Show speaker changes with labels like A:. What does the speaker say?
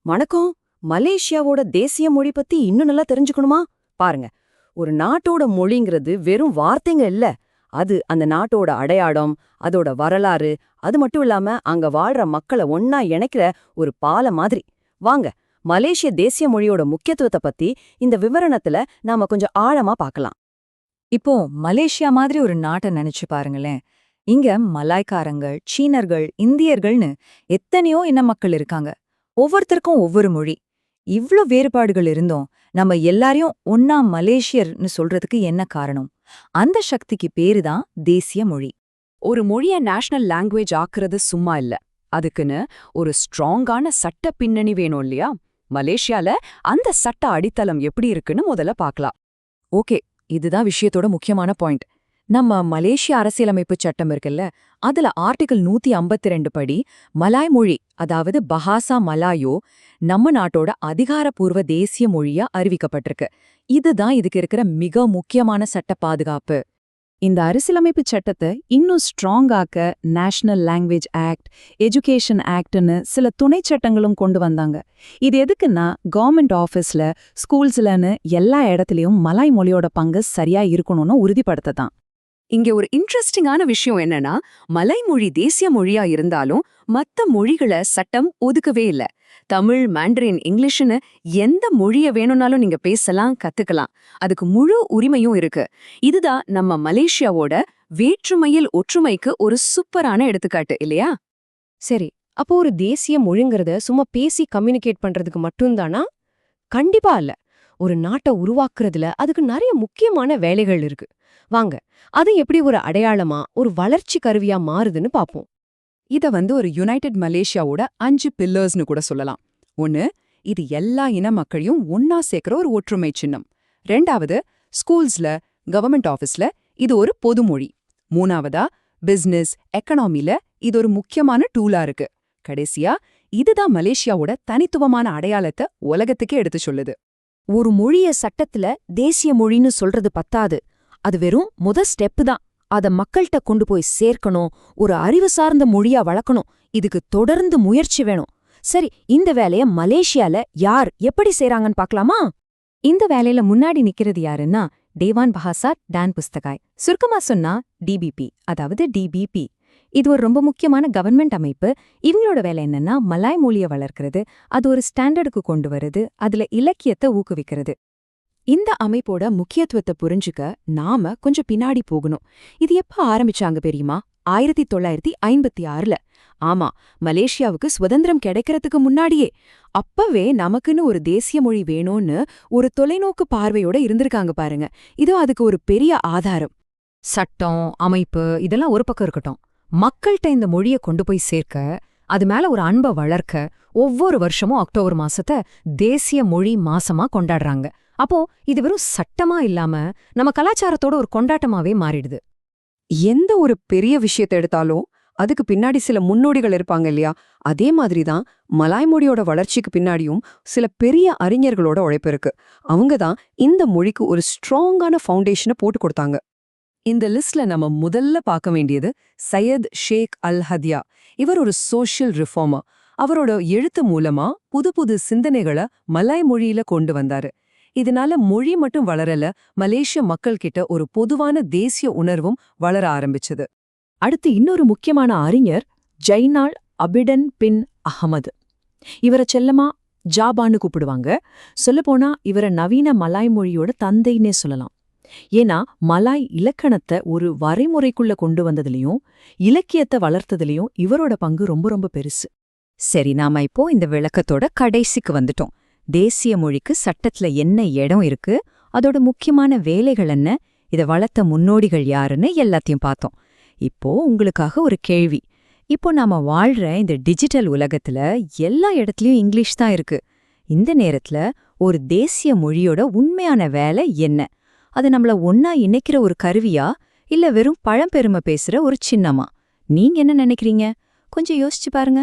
A: வணக்கம். மலேசியாவோட தேசிய மொழி பத்தி இன்னும் நல்லா தெரிஞ்சுக்கணுமா? பாருங்க, ஒரு நாட்டோட மொழிங்கிறது வெறும் வார்த்தைங்க இல்ல. அது அந்த நாட்டோட அடையாளம், அதோட வரலாறு, அது மட்டும் இல்லாம அங்க வாழ்ற மக்கள ஒன்னா இணைக்கிற ஒரு பாலம் மாதிரி. வாங்க, மலேசிய தேசிய மொழியோட முக்கியத்துவத்தை பத்தி இந்த விவரணத்துல நாம கொஞ்சம் ஆழமா பார்க்கலாம்.
B: இப்போ மலேசியா மாதிரி ஒரு நாட்டை நினைச்சு பாருங்களேன். இங்க மலாய்க்காரங்கள், சீனர்கள், இந்தியர்கள்னு எத்தனையோ இன மக்கள் இருக்காங்க. ஒவ்வொருத்தருக்கும் ஒவ்வொரு மொழி. இவ்ளோ வேறுபாடுகள் இருந்தும் நம்ம எல்லாரையும் ஒன்னா மலேசியர்னு சொல்றதுக்கு என்ன காரணம்? அந்த சக்திக்கு பேருதான் தேசிய மொழி.
C: ஒரு மொழிய நேஷனல் லாங்குவேஜ் ஆக்குறது சும்மா இல்ல. அதுக்குன்னு ஒரு ஸ்ட்ராங்கான சட்ட பின்னணி வேணும் இல்லையா? மலேசியால அந்த சட்ட அடித்தளம் எப்படி இருக்குன்னு முதல்ல பார்க்கலாம்.
B: ஓகே, இதுதான் விஷயத்தோட முக்கியமான பாயிண்ட். நம்ம மலேசிய அரசியலமைப்பு சட்டம் இருக்குல்ல, அதுல ஆர்டிகிள் 152 படி மலாய் மொழி, அதாவது பஹாசா மலாயோ, நம்ம நாட்டோட அதிகாரப்பூர்வ தேசிய மொழியா அறிவிக்கப்பட்டிருக்கு. இதுதான் இதுக்கு இருக்கிற மிக முக்கியமான சட்ட பாதுகாப்பு.
C: இந்த அரசியலமைப்பு சட்டத்தை இன்னும் ஸ்ட்ராங் ஆக்க நேஷனல் லாங்குவேஜ் ஆக்ட், எஜுகேஷன் ஆக்ட்னு சில துணை சட்டங்களும் கொண்டு வந்தாங்க. இது எதுக்குன்னா, கவர்மெண்ட் ஆஃபீஸ்ல, ஸ்கூல்ஸ்லன்னு எல்லா இடத்துலயும் மலாய் மொழியோட பங்கு சரியா இருக்கணும்னு உறுதிப்படுத்ததான்.
A: இங்க ஒரு இன்ட்ரெஸ்டிங்கான விஷயம் என்னன்னா, மலைமொழி தேசிய மொழியா இருந்தாலும் மத்த மொழிகளை சட்டம் ஒதுக்கவே இல்ல. தமிழ், மாண்டரின், இங்கிலீஷ்னு எந்த மொழிய வேணும்னாலும் நீங்க பேசலாம், கத்துக்கலாம். அதுக்கு முழு உரிமையும் இருக்கு. இதுதான் நம்ம மலேசியாவோட வேற்றுமையில் ஒற்றுமைக்கு ஒரு சூப்பரான எடுத்துக்காட்டு இல்லையா?
D: சரி, அப்போ ஒரு தேசிய மொழிங்கிறத சும்மா பேசி கம்யூனிகேட் பண்றதுக்கு மட்டும்தானா? கண்டிப்பா இல்ல. ஒரு நாட்டை உருவாக்குறதுல அதுக்கு நிறைய முக்கியமான வேலைகள் இருக்கு. வாங்க, அது எப்படி ஒரு அடையாளமா, ஒரு வளர்ச்சி கருவியா மாறுதுன்னு பாப்போம்.
C: இத ஒரு யுனைடெட் மலேசியாவோட 5 பில்லர்ஸ்னு கூட சொல்லலாம். 1, இது எல்லா இன மக்களையும் ஒன்னா சேர்க்கிற ஒரு ஒற்றுமை சின்னம். 2வது, ஸ்கூல்ஸ்ல, கவர்மெண்ட் ஆஃபீஸ்ல இது ஒரு பொதுமொழி. 3வதா, பிசினஸ், எக்கனாமில இது ஒரு முக்கியமான டூலா இருக்கு. கடைசியா, இதுதான் மலேசியாவோட தனித்துவமான அடையாளத்தை உலகத்துக்கே எடுத்து சொல்லுது.
D: ஒரு மொழிய சட்டத்துல தேசிய மொழின்னு சொல்றது பத்தாது. அது வெறும் ஸ்டெப்பு தான். அத மக்கள்கிட்ட கொண்டு போய் சேர்க்கணும், ஒரு அறிவு சார்ந்த மொழியா வளர்க்கணும். இதுக்கு தொடர்ந்து முயற்சி வேணும். சரி, இந்த வேலைய மலேசியால யார் எப்படி செய்றாங்கன்னு பார்க்கலாமா?
B: இந்த வேலையில முன்னாடி நிக்கிறது யாருன்னா டேவான் பஹாசா டான் புஸ்தகாய். சுருக்கமா சொன்னா டிபிபி, அதாவது டிபிபி. இது ஒரு ரொம்ப முக்கியமான கவர்மெண்ட் அமைப்பு. இவங்களோட வேலை என்னன்னா, மலாய் மொழிய வளர்க்கறது, அது ஒரு ஸ்டாண்டர்டுக்கு கொண்டு வருது, அதுல இலக்கியத்தை ஊக்குவிக்கிறது. இந்த அமைப்போட முக்கியத்துவத்தை புரிஞ்சுக்க நாம கொஞ்சம் பின்னாடி போகணும். இது எப்ப ஆரம்பிச்சாங்க தெரியுமா? 1956ல. ஆமா, மலேசியாவுக்கு சுதந்திரம் கிடைக்கிறதுக்கு முன்னாடியே. அப்பவே நமக்குன்னு ஒரு தேசிய மொழி வேணும்னு ஒரு தொலைநோக்கு பார்வையோட இருந்திருக்காங்க பாருங்க. இதோ அதுக்கு ஒரு பெரிய ஆதாரம். சட்டம், அமைப்பு இதெல்லாம் ஒரு பக்கம் இருக்கட்டும். மக்கள்கிட்ட இந்த மொழிய கொண்டு போய் சேர்க்க, அது மேல ஒரு அன்பை வளர்க்க ஒவ்வொரு வருஷமும் அக்டோபர் மாசத்தை தேசிய மொழி மாசமா கொண்டாடுறாங்க. அப்போ இது வெறும் சட்டமா இல்லாம நம்ம கலாச்சாரத்தோட ஒரு கொண்டாட்டமாவே மாறிடுது.
A: எந்த ஒரு பெரிய விஷயத்தை எடுத்தாலும் அதுக்கு பின்னாடி சில முன்னோடிகள் இருப்பாங்க இல்லையா? அதே மாதிரிதான் மலாய் மொழியோட வளர்ச்சிக்கு பின்னாடியும் சில பெரிய அறிஞர்களோட உழைப்பு இருக்கு. அவங்க தான் இந்த மொழிக்கு ஒரு ஸ்ட்ராங்கான ஃபவுண்டேஷனை போட்டு கொடுத்தாங்க. இந்த லிஸ்ட்ல நம்ம முதல்ல பார்க்க வேண்டியது சையத் ஷேக் அல் ஹதியா. இவர் ஒரு சோஷியல் ரிஃபார்மர். அவரோட எழுத்து மூலமா புது புது சிந்தனைகளை மலாய் மொழியில கொண்டு வந்தாரு. இதனால மொழி மட்டும் வளரல, மலேசிய மக்கள் கிட்ட ஒரு பொதுவான தேசிய உணர்வும் வளர ஆரம்பிச்சது.
D: அடுத்து இன்னொரு முக்கியமான அறிஞர் ஜைனால் அபிடன் பின் அஹமது. இவரை செல்லமா ஜாபான்னு கூப்பிடுவாங்க. சொல்லப்போனா இவரை நவீன மலாய் மொழியோட தந்தைன்னே சொல்லலாம். ஏன்னா மலாய் இலக்கணத்தை ஒரு வரைமுறைக்குள்ள கொண்டு வந்ததுலயும் இலக்கியத்தை வளர்த்ததுலயும் இவரோட பங்கு ரொம்ப ரொம்ப பெருசு.
B: சரி, நாம இப்போ இந்த விளக்கத்தோட கடைசிக்கு வந்துட்டோம். தேசிய மொழிக்கு சட்டத்துல என்ன இடம் இருக்கு, அதோட முக்கியமான வேலைகள் என்ன, இத வளர்த்த முன்னோடிகள் யாருன்னு எல்லாத்தையும் பார்த்தோம். இப்போ உங்களுக்காக ஒரு கேள்வி. இப்போ நாம வாழ்ற இந்த டிஜிட்டல் உலகத்துல எல்லா இடத்துலயும் இங்கிலீஷ் தான் இருக்கு. இந்த நேரத்துல ஒரு தேசிய மொழியோட உண்மையான வேலை என்ன? அது நம்மள ஒன்னா இணைக்கிற ஒரு கருவியா, இல்ல வெறும் பழம்பெருமை பேசுற ஒரு சின்னமா? நீங்க என்ன நினைக்கிறீங்க? கொஞ்சம் யோசிச்சு பாருங்க.